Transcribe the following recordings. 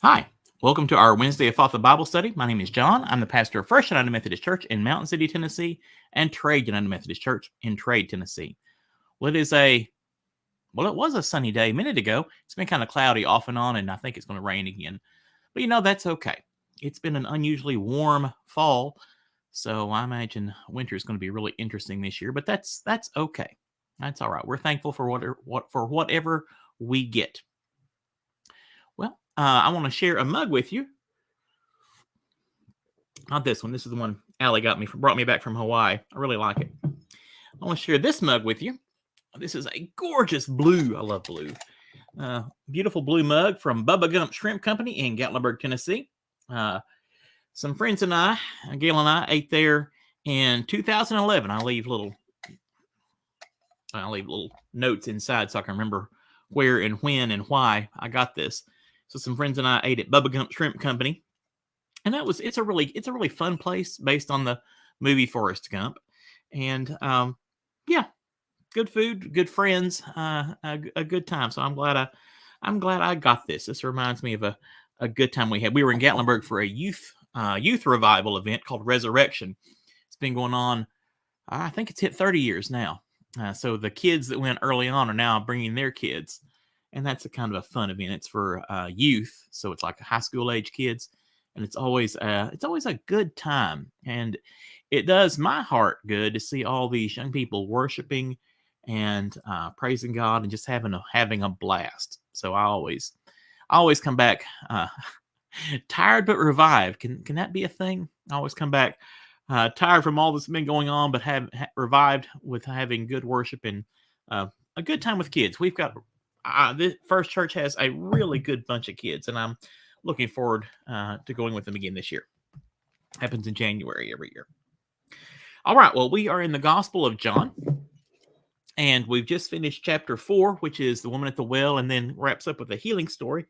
Hi, welcome to our Wednesday of Thought Bible study. My name is John. I'm the pastor of First United Methodist Church in Mountain City, Tennessee, and Trade United Methodist Church in Trade, Tennessee. Well, it was a sunny day a minute ago. It's been kind of cloudy off and on, and I think it's going to rain again. But that's okay. It's been an unusually warm fall, so I imagine winter is going to be really interesting this year. But that's okay. That's all right. We're thankful for whatever we get. Well, I want to share a mug with you. Not this one. This is the one Allie brought me back from Hawaii. I really like it. I want to share this mug with you. This is a gorgeous blue. I love blue. Beautiful blue mug from Bubba Gump Shrimp Company in Gatlinburg, Tennessee. Some friends and Gail and I, ate there in 2011. I'll leave little notes inside so I can remember where and when and why I got this. So some friends and I ate at Bubba Gump Shrimp Company. And it's a really fun place based on the movie Forrest Gump, and yeah, good food, good friends, a good time. So I'm glad I got this. This reminds me of a good time we had. We were in Gatlinburg for a youth revival event called Resurrection. It's been going on. I think it's hit 30 years now. So the kids that went early on are now bringing their kids, and that's a kind of a fun event. It's for youth, so it's like high school age kids. And it's always a good time, and it does my heart good to see all these young people worshiping and praising God and just having a blast. So I always come back tired but revived. Can that be a thing? I always come back tired from all that's been going on, but revived with having good worship and a good time with kids. We've got this First Church has a really good bunch of kids, and I'm looking forward to going with them again this year. Happens in January every year. All right, well, we are in the Gospel of John, and we've just finished chapter 4, which is the woman at the well, and then wraps up with a healing story.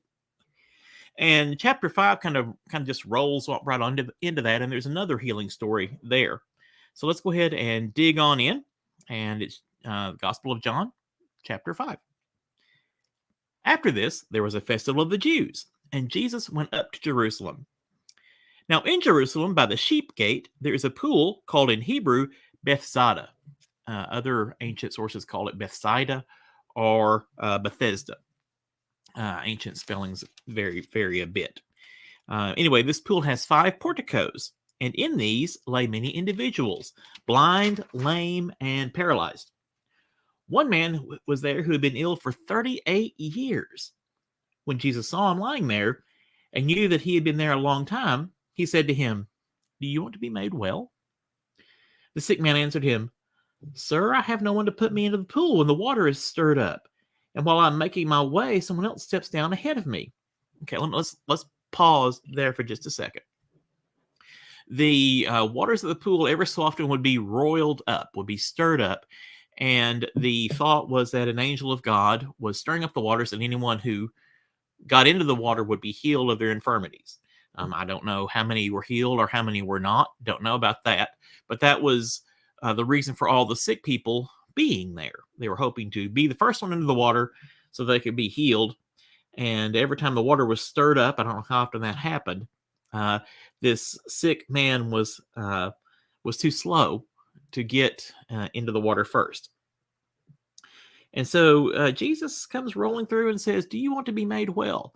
And chapter 5 kind of just rolls right into that, and there's another healing story there. So let's go ahead and dig on in, and it's Gospel of John, chapter 5. After this, there was a festival of the Jews, and Jesus went up to Jerusalem. Now in Jerusalem, by the sheep gate, there is a pool called in Hebrew Bethsaida. Other ancient sources call it Bethsaida or Bethesda. Ancient spellings vary a bit. Anyway, this pool has 5 porticos, and in these lay many individuals, blind, lame, and paralyzed. One man was there who had been ill for 38 years. When Jesus saw him lying there and knew that he had been there a long time, he said to him, "Do you want to be made well?" The sick man answered him, "Sir, I have no one to put me into the pool when the water is stirred up. And while I'm making my way, someone else steps down ahead of me." Okay, let's pause there for just a second. The waters of the pool ever so often would be roiled up, would be stirred up. And the thought was that an angel of God was stirring up the waters, and anyone who got into the water would be healed of their infirmities. I don't know how many were healed or how many were not. Don't know about that. But that was the reason for all the sick people being there. They were hoping to be the first one into the water so they could be healed. And every time the water was stirred up, I don't know how often that happened, this sick man was too slow to get into the water first. And so Jesus comes rolling through and says, "Do you want to be made well?"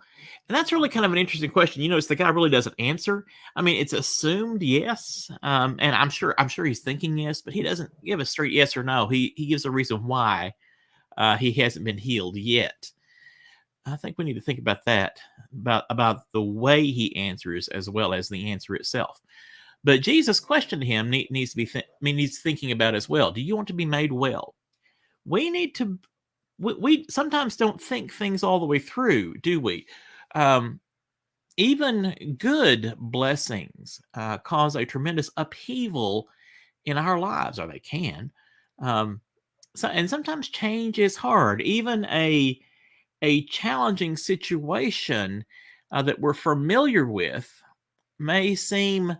And that's really kind of an interesting question. You notice the guy really doesn't answer. I mean, it's assumed yes, and I'm sure he's thinking yes, but he doesn't give a straight yes or no. He gives a reason why he hasn't been healed yet. I think we need to think about that, about the way he answers as well as the answer itself. But Jesus' question to him needs to be needs thinking about as well. Do you want to be made well? We need to. We sometimes don't think things all the way through, do we? Even good blessings cause a tremendous upheaval in our lives, or they can. And sometimes change is hard. Even a challenging situation that we're familiar with may seem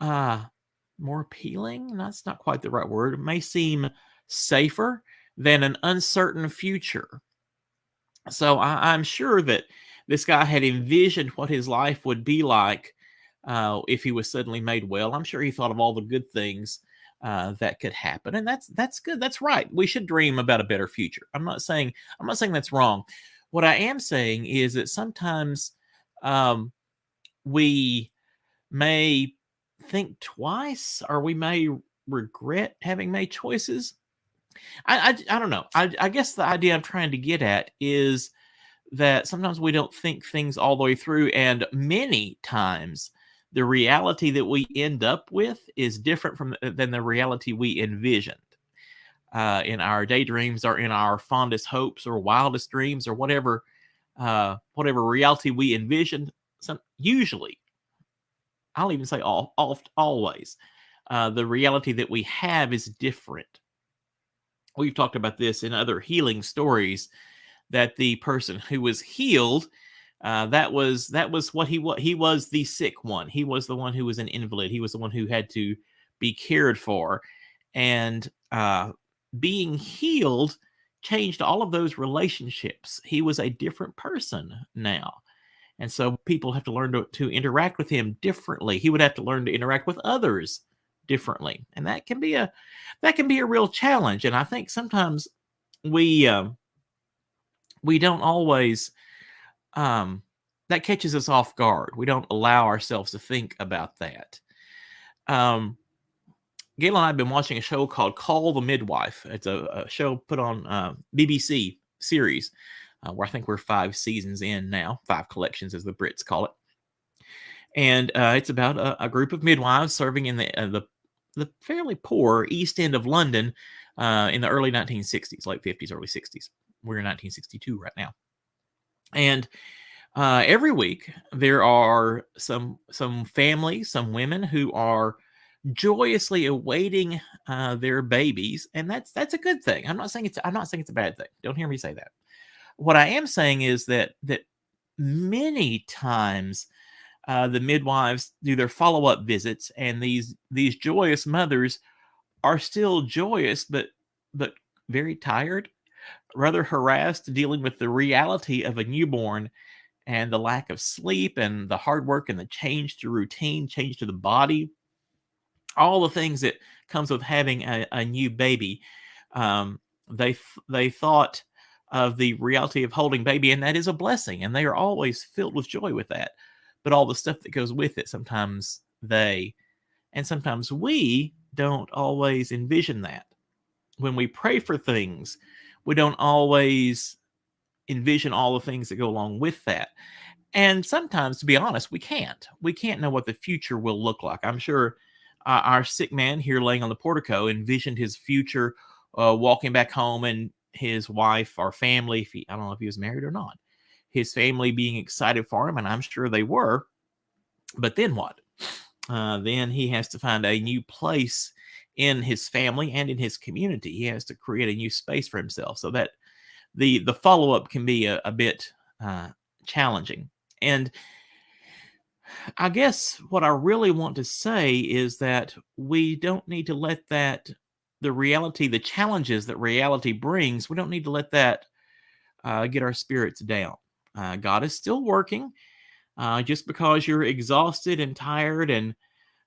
more appealing. That's not quite the right word. It may seem safer than an uncertain future. So I'm sure that This guy had envisioned what his life would be like if he was suddenly made well. I'm sure he thought of all the good things that could happen, and that's good. That's right. We should dream about a better future. I'm not saying that's wrong. What I am saying is that sometimes um, we may think twice, or we may regret having made choices. I don't know. I guess the idea I'm trying to get at is that sometimes we don't think things all the way through, and many times the reality that we end up with is different than the reality we envisioned in our daydreams, or in our fondest hopes or wildest dreams, or whatever reality we envisioned. Usually, I'll even say always, the reality that we have is different. We've talked about this in other healing stories, that the person who was healed, that was what he was, the sick one. He was the one who was an invalid. He was the one who had to be cared for, and being healed changed all of those relationships. He was a different person now. And so people have to learn to interact with him differently. He would have to learn to interact with others differently, and that can be a real challenge. And I think sometimes we don't always, that catches us off guard. We don't allow ourselves to think about that. Gail and I have been watching a show called Call the Midwife. It's a show put on BBC series, where I think we're 5 seasons in now, 5 collections as the Brits call it. And it's about a group of midwives serving in the fairly poor East End of London in the early 1960s, late 50s, early 60s. We're in 1962 right now. And every week there are some families, some women who are joyously awaiting their babies, and that's a good thing. I'm not saying it's a bad thing. Don't hear me say that. What I am saying is that many times the midwives do their follow-up visits, and these joyous mothers are still joyous, but very tired, rather harassed, dealing with the reality of a newborn, and the lack of sleep, and the hard work, and the change to routine, change to the body, all the things that comes with having a new baby. They thought of the reality of holding baby, and that is a blessing, and they are always filled with joy with that. But all the stuff that goes with it, sometimes sometimes we don't always envision that. When we pray for things, we don't always envision all the things that go along with that. And sometimes, to be honest, we can't. We can't know what the future will look like. I'm sure our sick man here laying on the portico envisioned his future, walking back home, and his wife or family, I don't know if he was married or not, his family being excited for him, and I'm sure they were. But then what? Then he has to find a new place in his family and in his community. He has to create a new space for himself, so that the follow-up can be a bit challenging. And I guess what I really want to say is that we don't need to let the challenges that reality brings, we don't need to let that get our spirits down. God is still working. Just because you're exhausted and tired and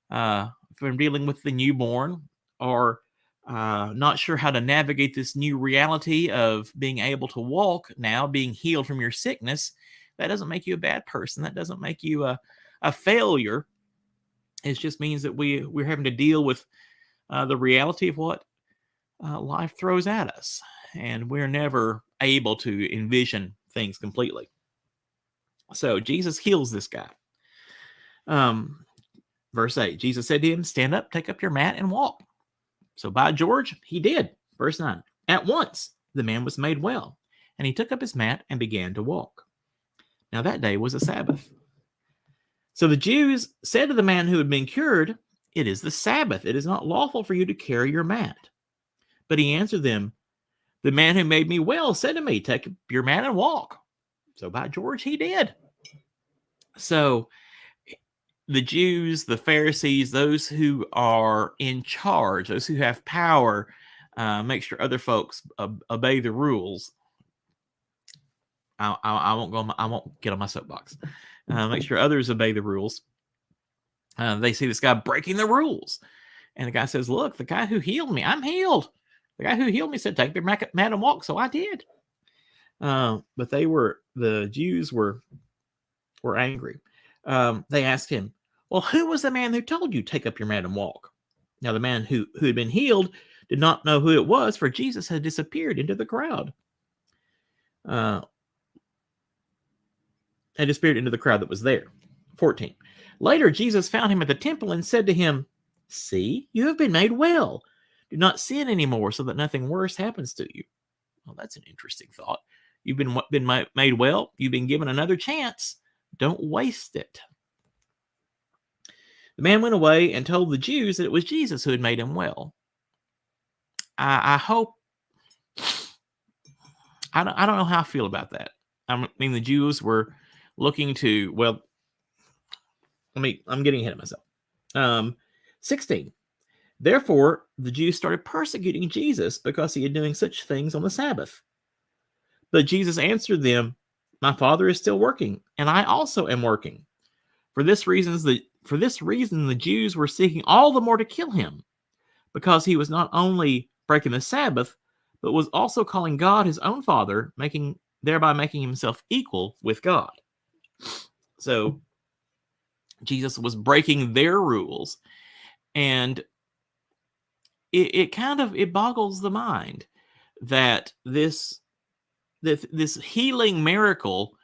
from dealing with the newborn, or not sure how to navigate this new reality of being able to walk now, being healed from your sickness, that doesn't make you a bad person. That doesn't make you a failure. It just means that we're having to deal with the reality of what life throws at us, and we're never able to envision things completely. So Jesus heals this guy. Verse 8, Jesus said to him, "Stand up, take up your mat, and walk." So by George, he did. Verse 9, at once the man was made well, and he took up his mat and began to walk. Now that day was a Sabbath. So the Jews said to the man who had been cured, "It is the Sabbath. It is not lawful for you to carry your mat." But he answered them, "The man who made me well said to me, 'Take up your mat and walk.'" So by George, he did. So the Jews, the Pharisees, those who are in charge, those who have power, make sure other folks obey the rules. I won't go. I won't get on my soapbox. Make sure others obey the rules. They see this guy breaking the rules, and the guy says, "Look, the guy who healed me, I'm healed. The guy who healed me said, take your mat and walk, so I did." But the Jews were angry. They asked him, "Well, who was the man who told you take up your mat and walk?" Now, the man who had been healed did not know who it was, for Jesus had disappeared into the crowd. Had disappeared into the crowd that was there. 14. Later, Jesus found him at the temple and said to him, "See, you have been made well. Do not sin anymore, so that nothing worse happens to you." Well, that's an interesting thought. You've been made well. You've been given another chance. Don't waste it. The man went away and told the Jews that it was Jesus who had made him well. I hope. I don't know how I feel about that. I mean, the Jews were looking to, well, I'm getting ahead of myself. 16. Therefore, the Jews started persecuting Jesus because he had doing such things on the Sabbath. But Jesus answered them, "My Father is still working, and I also am working." For this reason, the Jews were seeking all the more to kill him, because he was not only breaking the Sabbath, but was also calling God his own Father, thereby making himself equal with God. So Jesus was breaking their rules, and it boggles the mind that this healing miracle,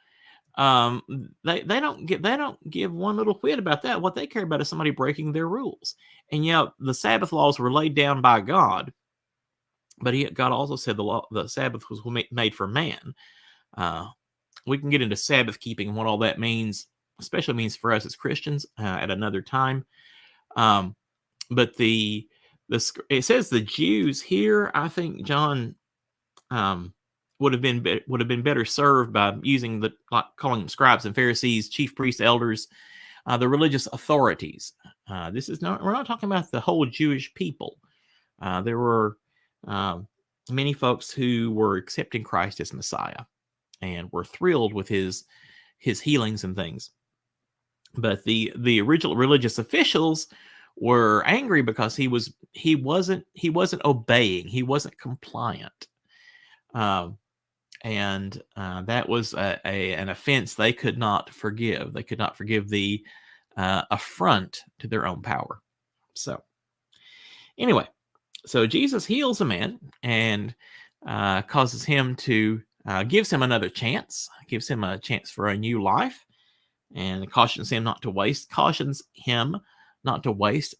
they don't give one little whit about that. What they care about is somebody breaking their rules. And yeah, the Sabbath laws were laid down by God, but God also said the Sabbath was made for man. We can get into Sabbath keeping and what all that means, especially means for us as Christians, at another time. But it says the Jews here. I think John would have been better served by using calling them scribes and Pharisees, chief priests, elders, the religious authorities. We're not talking about the whole Jewish people. There were many folks who were accepting Christ as Messiah and were thrilled with his healings and things. But the original religious officials were angry because he wasn't obeying, he wasn't compliant, and that was an offense they could not forgive. They could not forgive the affront to their own power. So anyway, so Jesus heals a man and causes him to gives him another chance, gives him a chance for a new life, and cautions him not to waste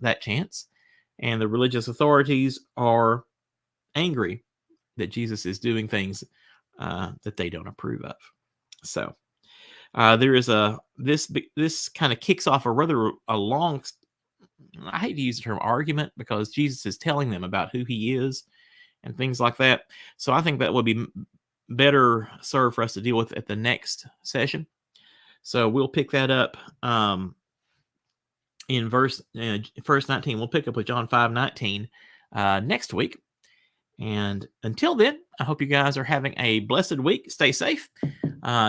that chance. And the religious authorities are angry that Jesus is doing things that they don't approve of. So there is this kind of kicks off a long, I hate to use the term argument, because Jesus is telling them about who he is and things like that. So I think that would be better served for us to deal with at the next session. So we'll pick that up in verse 19. We'll pick up with John 5:19 next week. And until then, I hope you guys are having a blessed week. Stay safe.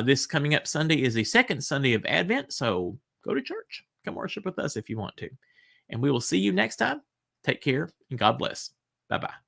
This coming up Sunday is the second Sunday of Advent, so go to church. Come worship with us if you want to. And we will see you next time. Take care, and God bless. Bye-bye.